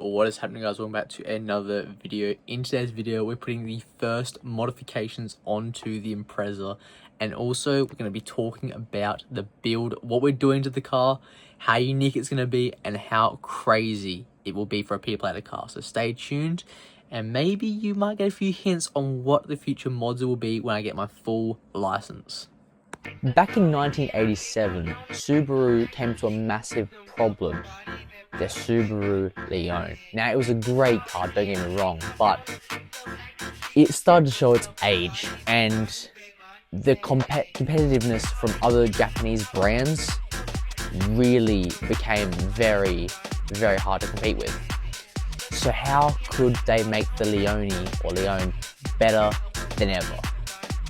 What is happening, guys? Welcome back to another video. In today's video, we're putting the first modifications onto the Impreza, and also we're going to be talking about the build, what we're doing to the car, how unique it's going to be, and how crazy it will be for a P-Plater car. So stay tuned, and maybe you might get a few hints on what the future mods will be when I get my full license. Back in 1987, Subaru came to a massive problem. The Subaru Leone. Now, it was a great car, don't get me wrong, but it started to show its age, and the competitiveness from other Japanese brands really became very, very hard to compete with. So how could they make the Leone better than ever?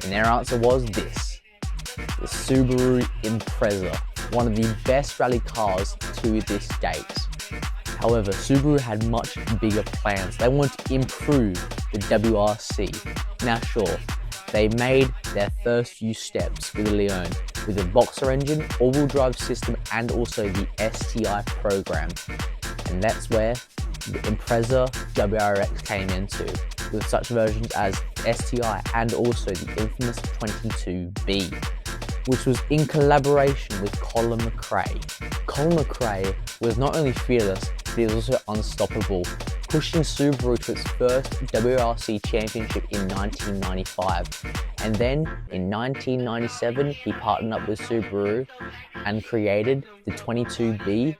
And their answer was this: the Subaru Impreza, one of the best rally cars to this date. However, Subaru had much bigger plans. They wanted to improve the WRC. Now sure, they made their first few steps with the Leone, with a boxer engine, all-wheel drive system, and also the STI program. And that's where the Impreza WRX came into, with such versions as STI and also the infamous 22B, which was in collaboration with Colin McRae. Colin McRae was not only fearless, but he was also unstoppable, pushing Subaru to its first WRC championship in 1995. And then, in 1997, he partnered up with Subaru and created the 22B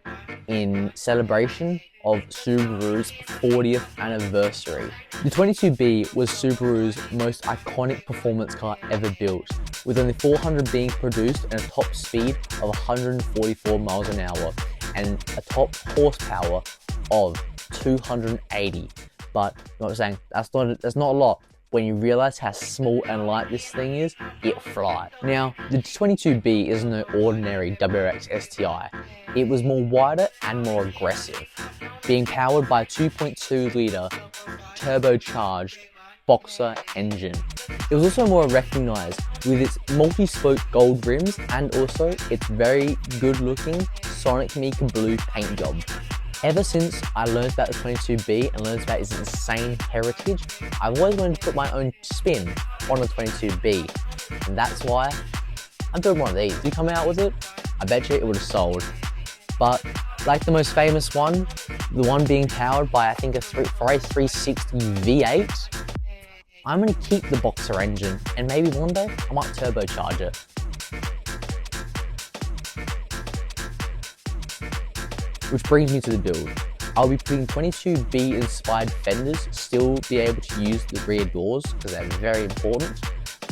in celebration of Subaru's 40th anniversary. The 22B was Subaru's most iconic performance car ever built, with only 400 being produced and a top speed of 144 miles an hour and a top horsepower of 280. But you know what I'm saying, that's not a lot. When you realize how small and light this thing is, it flies. Now, the 22B is no ordinary WRX STI. It was more wider and more aggressive, being powered by a 2.2 litre turbocharged boxer engine. It was also more recognized with its multi-spoke gold rims and also its very good looking Sonic Mika blue paint job. Ever since I learned about the 22B and learned about its insane heritage, I've always wanted to put my own spin on the 22B, and that's why I'm doing one of these. If you come out with it, I bet you it would have sold. But like the most famous one, the one being powered by I think a Ferrari 360 V8, I'm going to keep the boxer engine, and maybe one day I might turbocharge it. Which brings me to the build. I'll be putting 22B inspired fenders, still be able to use the rear doors because they're very important,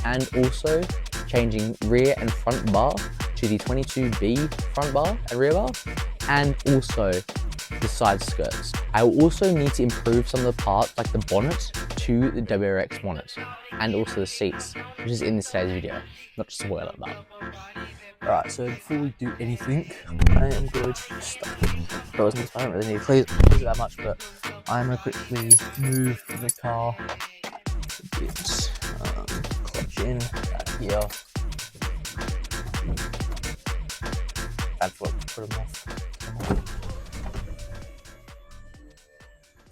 and also changing rear and front bar to the 22B front bar and rear bar, and also the side skirts. I will also need to improve some of the parts like the bonnet to the WRX bonnet, and also the seats, which is in this today's video, not to spoil it that. Alright, so before we do anything, I am going to stop. I don't really need to clean it that much, but I'm going to quickly move the car a bit, clutch in, back here. Bad foot, put them off.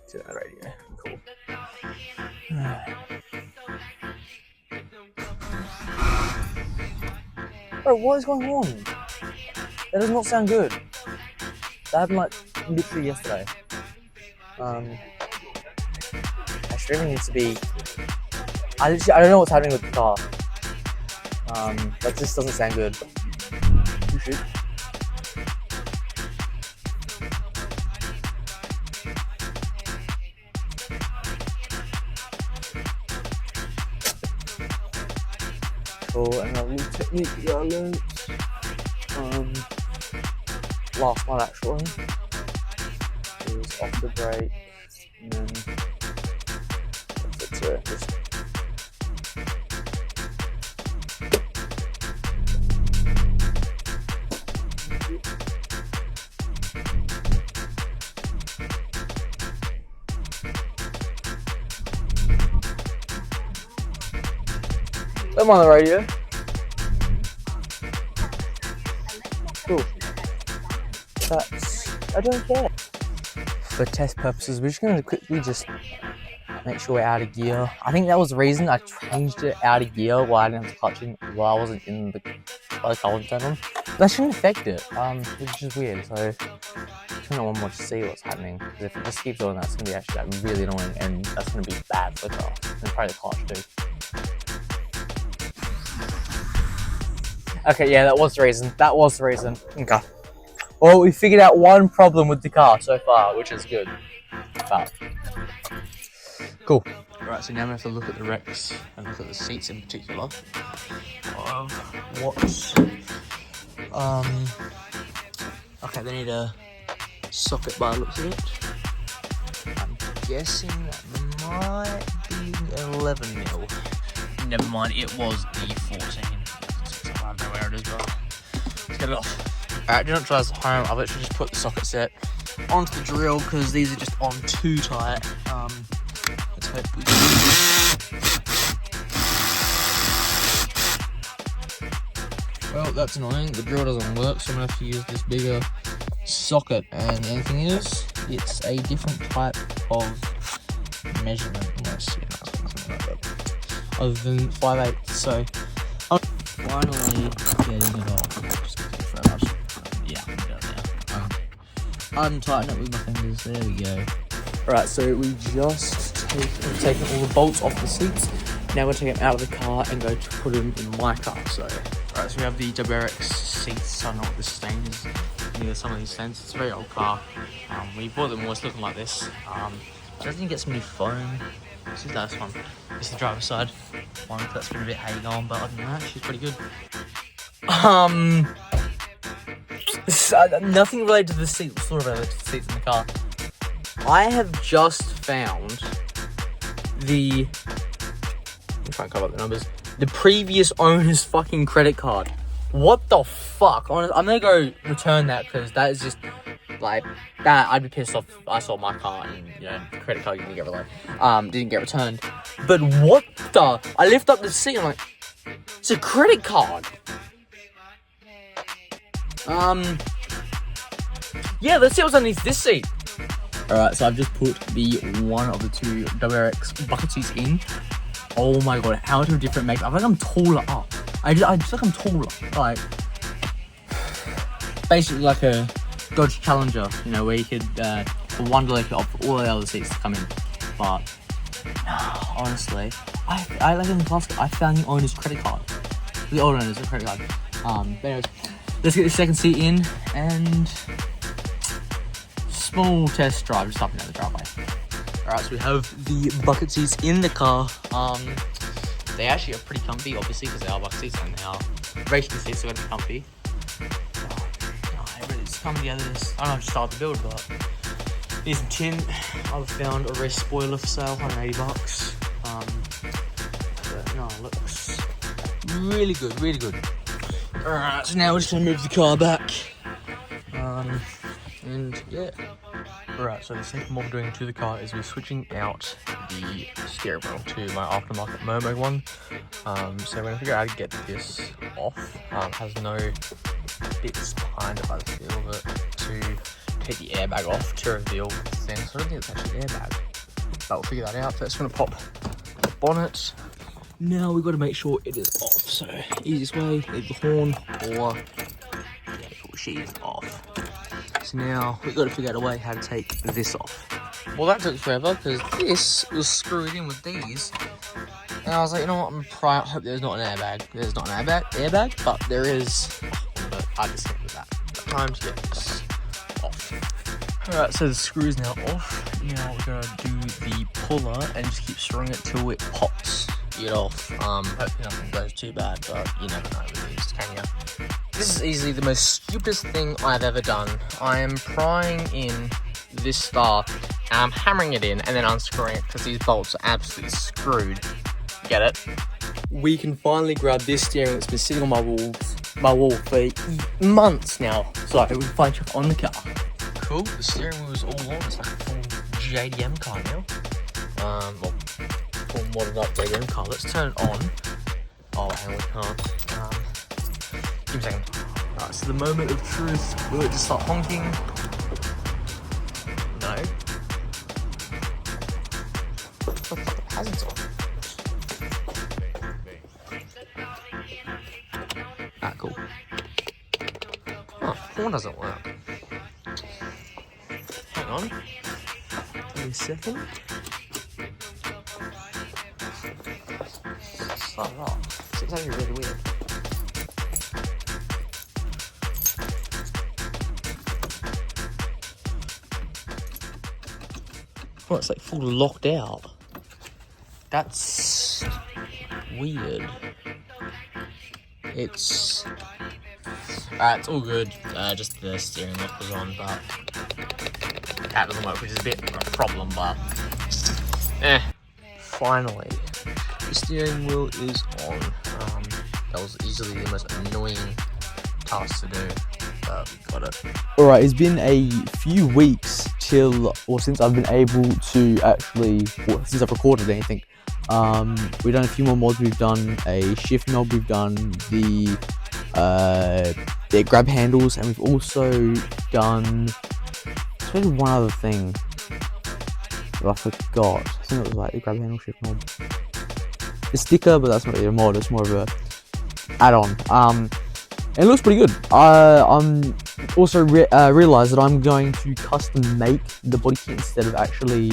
To that radio, cool. Bro, what is going on? That does not sound good. That happened like literally yesterday. My streaming needs to be. I don't know what's happening with the car. That just doesn't sound good. You should. Cool, and a little technique that I learned last night actually is off the brake and then that's it. Just I'm on the radio. Cool. I don't care. for test purposes, we're just going to quickly just make sure we're out of gear. I think that was the reason I changed it out of gear while I didn't have the clutch in, while I wasn't in the car wasn't turned on. But that shouldn't affect it, which is weird. So turn it on more to see what's happening. Because if it just keeps doing that, it's going to be actually like, really annoying, and that's going to be bad for the car. And probably the clutch too. Okay, yeah, that was the reason. That was the reason. Okay. Well, we figured out one problem with the car so far, which is good. But cool. Right, so now we have to look at the wrecks and look at the seats in particular of what. Okay, they need a socket by the looks of it. I'm guessing that might be 11 mil. Never mind, it was the 14. I don't know where it is, but let's get it off. Alright, do not try this at home. I've actually just put the socket set onto the drill because these are just on too tight. Let's hope we can. Well, that's annoying. The drill doesn't work, so I'm gonna have to use this bigger socket. And the only thing is, it's a different type of measurement. Something like that. Other than 5/8. So I'm finally getting it off. Yeah, I'm done now. Untighten it with my fingers. There we go. Right, so we just taken all the bolts off the seats. Now we're taking them out of the car and go to put them in my car. So, right, so we have the WRX seats. I don't know what this stain is. Neither some of these stains. It's a very old car. We bought them always looking like this. I don't think it's some new foam. This is this one. This is the driver's side one. That's been a bit hay going, but other than that, she's pretty good. Nothing related to the seat. Sort of related to the seats in the car. I have just found the. I'm trying to cover up the numbers. The previous owner's fucking credit card. What the fuck? Honestly, I'm gonna go return that because that is just like that. I'd be pissed off. I sold my car and the credit card didn't get returned. But what the? I lift up the seat. I'm like, it's a credit card. Yeah, let's see what's underneath this seat. Alright, so I've just put the one of the two WRX bucket seats in. Oh my god, how two different makes. I feel like I'm taller up. I just feel like I'm taller. Like, basically like a Dodge Challenger, where you could, for one delay, opt for all the other seats to come in. But, honestly, I like in the past, I found the owner's credit card. The old owner's credit card. But anyways, let's get the second seat in and small test drive, just up and down the driveway. Alright, so we have the bucket seats in the car. They actually are pretty comfy, obviously, because they are bucket seats and they are racing seats, so they're going to be comfy. It's come together. I don't know if to start the build, but here's some tin. I've found a race spoiler for sale, $180. But no, it looks really good, really good. Alright, so now we're just going to move the car back. And yeah. Alright, so the second what we're doing to the car is we're switching out the steering wheel to my aftermarket Momo one. So we're going to figure out how to get this off. It has no bits behind it by the feel of it to take the airbag off to reveal the thing. So I don't think it's actually an airbag. But we'll figure that out. First, we're going to pop the bonnet. Now we've got to make sure it is off. So easiest way, leave the horn or pull sheet off. So now we've got to figure out a way how to take this off. Well, that took forever because this was screwed in with these. And I was like, you know what, I'm trying, hope there's not an airbag. There's not an airbag, but there is. But I just think with that. Time to get this off. Alright, so the screw is now off. Now we're going to do the puller and just keep screwing it till it pops it off. Hopefully nothing goes too bad, but you never know with these, can you? This is easily the most stupidest thing I've ever done. I am prying in this star, and I'm hammering it in and then unscrewing it because these bolts are absolutely screwed. Get it? We can finally grab this steering that's been sitting on my wall for months now. So we can finally check on the car. Cool, the steering wheel is all on. It's like a full JDM car now. Well, full modded up JDM car. Let's turn it on. Oh, hang on, we can't. Give me a second. Alright, so the moment of truth. Will it just start honking? No. to put the hazards on. Ah, cool. Oh, horn doesn't work. Hang on. Give me a second. Start it off. It's actually really weird. Oh, it's like full locked out. That's weird. It's it's all good. Just the steering lock was on, but that doesn't work, which is a bit of a problem. But finally, the steering wheel is on. That was easily the most annoying task to do. Got it. Alright, it's been a few weeks since I've been able to actually, since I've recorded anything. We've done a few more mods. We've done a shift knob, we've done the grab handles, and we've also done one other thing that I forgot. I think it was like the grab handle, shift knob, the sticker, but that's not really a mod, it's more of a add-on. And it looks pretty good. I'm also realised that I'm going to custom make the body kit instead of actually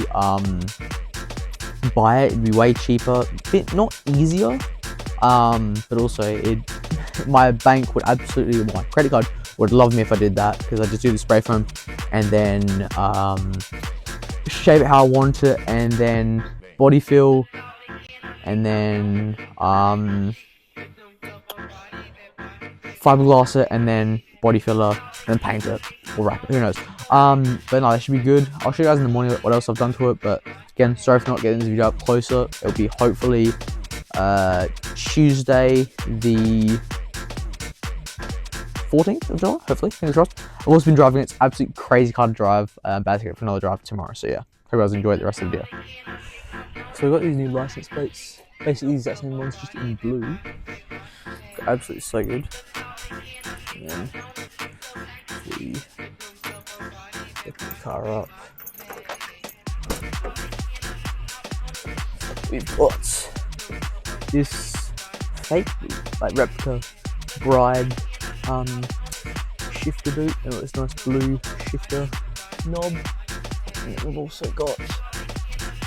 buy it. It'd be way cheaper, bit not easier, but also my bank would absolutely, my credit card would love me if I did that, because I just do the spray foam and then shape it how I want it, and then body fill, and then fiberglass it, and then body filler, then paint it or wrap it, who knows. But no, that should be good. I'll show you guys in the morning what else I've done to it, but again, sorry for not getting this video up closer. It'll be hopefully Tuesday the 14th of July, hopefully, fingers crossed. I've also been driving, it's absolutely crazy car to drive. About to get for another drive tomorrow, so yeah, hope you guys enjoy the rest of the video. So we got these new license plates, basically the exact same ones, just in blue. Absolutely so good. And then we get the car up. We've got this fake, like replica bride shifter boot, and it's nice blue shifter knob. And then we've also got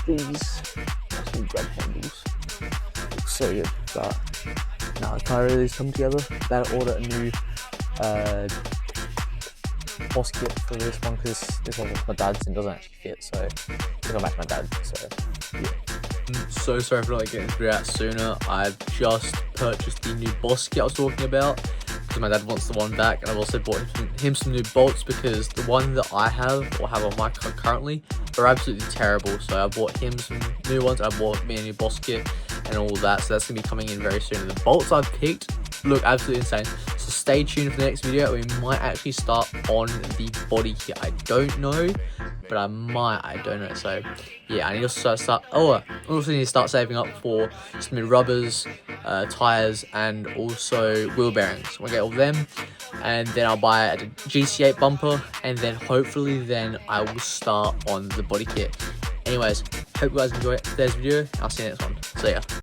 these new grab handles. Looks so good, but no, the car really is coming together. About to order a new boss kit for this one, because this one with my dad's and doesn't actually fit, so it's gonna match my dad. So yeah. I'm so sorry for not getting this video out sooner. I've just purchased the new boss kit I was talking about, because my dad wants the one back, and I've also bought him some new bolts, because the one that I have or have on my car currently are absolutely terrible. So I bought him some new ones, I bought me a new boss kit and all that, so that's gonna be coming in very soon. And the bolts I've picked look absolutely insane, so stay tuned for the next video. We might actually start on the body kit. I don't know, but I don't know. So yeah, I need to start I also need to start saving up for some new rubbers, tires, and also wheel bearings. We'll get all of them, and then I'll buy a GC8 bumper, and then hopefully then I will start on the body kit. Anyways, hope you guys enjoy today's video. I'll see you next one. See ya.